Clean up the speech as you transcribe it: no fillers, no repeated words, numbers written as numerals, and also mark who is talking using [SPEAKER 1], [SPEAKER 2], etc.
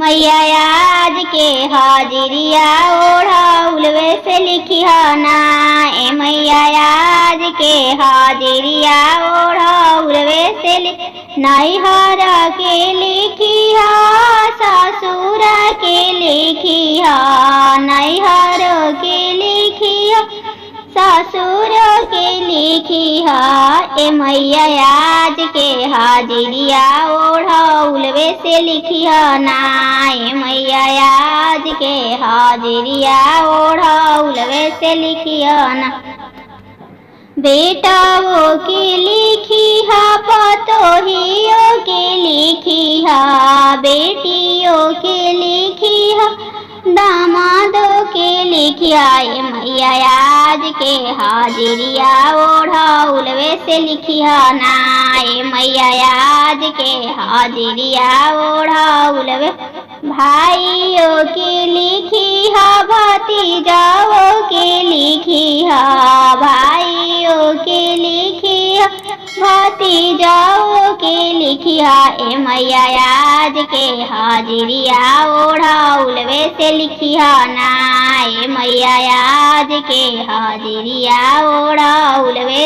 [SPEAKER 1] मैया आज के हाजिरिया ओढ़ौलवे से लिखिया ना। ए मैया आज के हाजिरिया ओढ़ौलवे से नैहर के लिखिया ससुर के लिखिया नैहर के लिखिया ससुर के लिखिया। ए मैया आज के हाजिरिया ओढ़ौलवे से लिखिया ना। ए मैया आज के हाजिरिया ओढ़ौलवे से लिखिया ना। बेटाओ के लिखिया पतोहियों के लिखिया बेटियों के लिखिया दामादों के लिखिया। ए मैया आज के हाजिरिया ओढ़ौलवे से लिखिया ना। ए मैया आज के हाजिरिया ओढ़ौलवे भाइयों के लिखिया भतीजाओं के लिखिया भाइयों के लिखिया भतीजाओं के लिखिया। ए मैया आज के हाजिरिया ओढ़ौलवे से लिखिया ना। ए मैया आज के हाजिरिया ओढ़ौलवे